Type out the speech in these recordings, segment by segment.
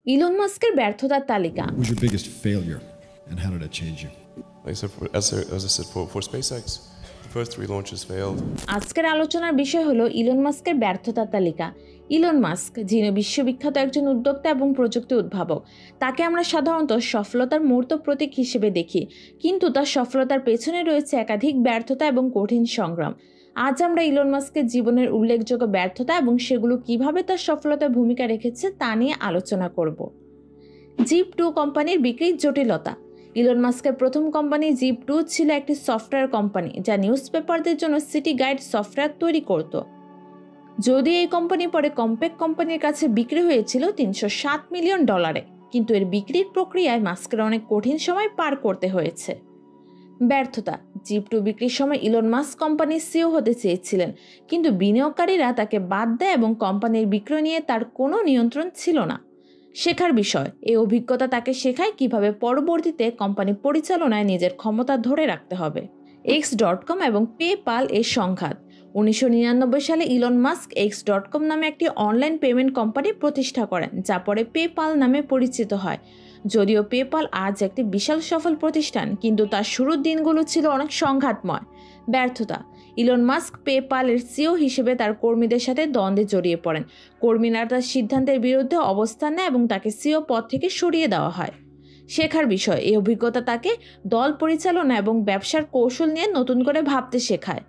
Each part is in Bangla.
ইলন মাস্কের ব্যর্থতার তালিকা। Who's your biggest failure and how did it change you? Like I said, as I said for SpaceX, the first 3 launches failed. আজকের আলোচনার বিষয় হলো ইলন মাস্কের ব্যর্থতার তালিকা। ইলন মাস্ক, যিনি বিশ্ববিখ্যাত একজন উদ্যোক্তা এবং প্রযুক্তি উদ্ভাবক, তাকে আমরা সাধারণত সফলতার মূর্ত প্রতীক হিসেবে দেখি, কিন্তু তার সফলতার পেছনে রয়েছে একাধিক ব্যর্থতা এবং কঠিন সংগ্রাম। আজ আমরা ইলন মাস্কের জীবনের উল্লেখযোগ্য ব্যর্থতা এবং সেগুলো কিভাবে তার সফলতায় ভূমিকা রেখেছে তা নিয়ে আলোচনা করব। জিপ2 কোম্পানির বিক্রির জটিলতা। ইলন মাস্কের প্রথম কোম্পানি জিপ2 ছিল একটি সফটওয়্যার কোম্পানি যা নিউজপেপারদের জন্য সিটি গাইড সফটওয়্যার তৈরি করত। যদি এই কোম্পানি পরে কম্প্যাক্ট কোম্পানির কাছে বিক্রি হয়েছিল $307 মিলিয়ন, কিন্তু এর বিক্রির প্রক্রিয়ায় মাস্কের অনেক কঠিন সময় পার করতে হয়েছে। ব্যর্থতা। জিপ2 বিক্রির সময় ইলন মাস্ক কোম্পানির সিইও হতে চেয়েছিলেন, কিন্তু বিনিয়োগকারীরা তাকে বাদ দেয় এবং কোম্পানির বিক্রয় নিয়ে তার কোনো নিয়ন্ত্রণ ছিল না। শেখার বিষয়। এই অভিজ্ঞতা তাকে শেখায় কিভাবে পরবর্তীতে কোম্পানি পরিচালনায় নিজের ক্ষমতা ধরে রাখতে হবে। X.com এবং পেপাল এর সংঘাত। 1999 সালে ইলন মাস্ক X.com নামে একটি অনলাইন পেমেন্ট কোম্পানি প্রতিষ্ঠা করেন, যা পরে পেপাল নামে পরিচিত হয়। যদিও পেপাল আজ একটি বিশাল সফল প্রতিষ্ঠান, কিন্তু তার শুরুর দিনগুলো ছিল অনেক সংঘাতময়। ব্যর্থতা। ইলন মাস্ক পেপালের সিইও হিসেবে তার কর্মীদের সাথে দ্বন্দ্বে জড়িয়ে পড়েন। কর্মীরা তার সিদ্ধান্তের বিরুদ্ধে অবস্থান নেয় এবং তাকে সিইও পদ থেকে সরিয়ে দেওয়া হয়। শেখার বিষয়। এই অভিজ্ঞতা তাকে দল পরিচালনা এবং ব্যবসার কৌশল নিয়ে নতুন করে ভাবতে শেখায়।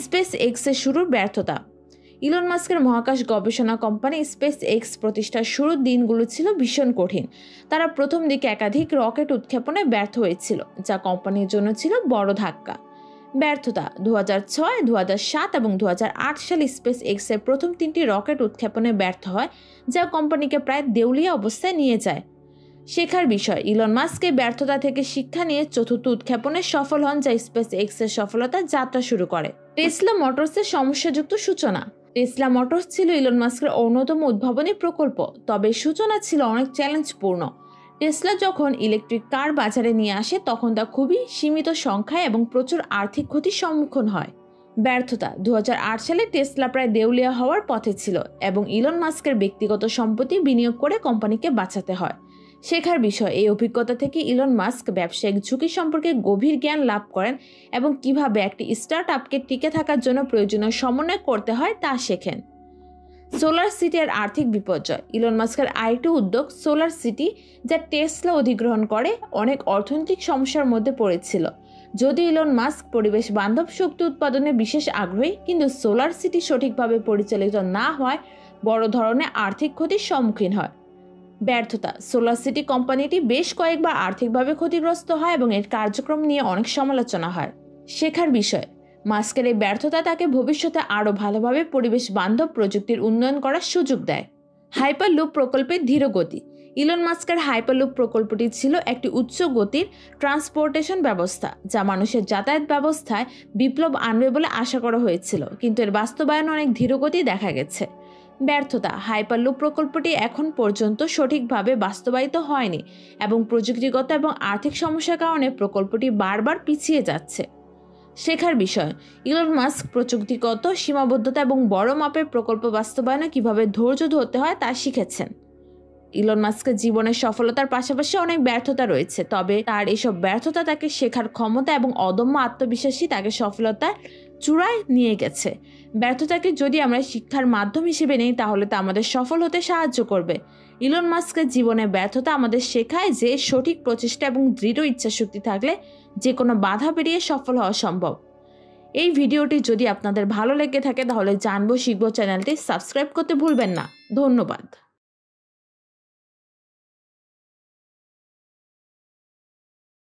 স্পেস এক্সের শুরুর ব্যর্থতা। ইলন মাস্কের মহাকাশ গবেষণা কোম্পানি স্পেস এক্স প্রতিষ্ঠার শুরুর দিনগুলো ছিল ভীষণ কঠিন। তারা প্রথম দিকে একাধিক রকেট উৎক্ষেপণে ব্যর্থ হয়েছিল, যা কোম্পানির জন্য ছিল বড় ধাক্কা। ব্যর্থতা। 2006, 2007 এবং 2008 সালে স্পেস এক্সের প্রথম 3টি রকেট উৎক্ষেপণে ব্যর্থ হয়, যা কোম্পানিকে প্রায় দেউলিয়া অবস্থায় নিয়ে যায়। শেখার বিষয়। ইলন মাস্ক এই ব্যর্থতা থেকে শিক্ষা নিয়ে চতুর্থ উৎক্ষেপণে সফল হন, যা স্পেস এক্সের সফলতার যাত্রা শুরু করে। টেসলা মোটরসের সমস্যাযুক্ত সূচনা। টেসলা মোটরস ছিল ইলন মাস্কের অন্যতম উদ্ভাবনী প্রকল্প, তবে সূচনা ছিল অনেক চ্যালেঞ্জপূর্ণ। টেসলা যখন ইলেকট্রিক কার বাজারে নিয়ে আসে তখন তা খুবই সীমিত সংখ্যায় এবং প্রচুর আর্থিক ক্ষতির সম্মুখীন হয়। ব্যর্থতা। 2008 সালে টেসলা প্রায় দেউলিয়া হওয়ার পথে ছিল এবং ইলন মাস্কের ব্যক্তিগত সম্পত্তি বিনিয়োগ করে কোম্পানিকে বাঁচাতে হয়। শেখার বিষয়। এই অভিজ্ঞতা থেকে ইলন মাস্ক ব্যবসায়িক ঝুঁকি সম্পর্কে গভীর জ্ঞান লাভ করেন এবং কিভাবে একটি স্টার্টআপকে টিকে থাকার জন্য প্রয়োজনীয় সমন্বয় করতে হয় তা শেখেন। সোলার সিটি এর আর্থিক বিপর্যয়। ইলন মাস্কের আরেকটি উদ্যোগ সোলার সিটি, যা টেসলা অধিগ্রহণ করে, অনেক অর্থনৈতিক সমস্যার মধ্যে পড়েছিল। যদিও ইলন মাস্ক পরিবেশ বান্ধব শক্তি উৎপাদনে বিশেষ আগ্রহী, কিন্তু সোলার সিটি সঠিকভাবে পরিচালিত না হওয়ায় বড় ধরনের আর্থিক ক্ষতির সম্মুখীন হয়। ব্যর্থতা। সোলার সিটি কোম্পানিটি বেশ কয়েকবার আর্থিকভাবে ক্ষতিগ্রস্ত হয় এবং এর কার্যক্রম নিয়ে অনেক সমালোচনা হয়। শেখার বিষয়। মাস্কের এই ব্যর্থতা তাকে ভবিষ্যতে আরও ভালোভাবে পরিবেশ বান্ধব প্রযুক্তির উন্নয়ন করার সুযোগ দেয়। হাইপারলুপ প্রকল্পের ধীর গতি। ইলন মাস্কের হাইপারলুপ প্রকল্পটি ছিল একটি উচ্চ গতির ট্রান্সপোর্টেশন ব্যবস্থা, যা মানুষের যাতায়াত ব্যবস্থায় বিপ্লব আনবে বলে আশা করা হয়েছিল, কিন্তু এর বাস্তবায়ন অনেক ধীরগতি দেখা গেছে। ব্যর্থতা। হাইপারলুপ প্রকল্পটি এখন পর্যন্ত সঠিকভাবে বাস্তবায়িত হয়নি এবং প্রযুক্তিগত এবং আর্থিক সমস্যার কারণে প্রকল্পটি বারবার পিছিয়ে যাচ্ছে। শেখার বিষয়। ইলন মাস্ক প্রযুক্তিগত সীমাবদ্ধতা এবং বড় মাপের প্রকল্প বাস্তবায়নে কিভাবে ধৈর্য ধরতে হয় তা শিখেছেন। ইলন মাস্কের জীবনের সফলতার পাশাপাশি অনেক ব্যর্থতা রয়েছে, তবে তার এসব ব্যর্থতা তাকে শেখার ক্ষমতা এবং অদম্য আত্মবিশ্বাসী তাকে সফলতার চূড়ায় নিয়ে গেছে। ব্যর্থতাকে যদি আমরা শিক্ষার মাধ্যম হিসেবে নিই তাহলে তা আমাদের সফল হতে সাহায্য করবে। ইলন মাস্কের জীবনের ব্যর্থতা আমাদের শেখায় যে সঠিক প্রচেষ্টা এবং দৃঢ় ইচ্ছাশক্তি থাকলে যে কোনো বাধা পেরিয়ে সফল হওয়া সম্ভব। এই ভিডিওটি যদি আপনাদের ভালো লেগে থাকে তাহলে জানবো শিখবো চ্যানেলটি সাবস্ক্রাইব করতে ভুলবেন না। ধন্যবাদ।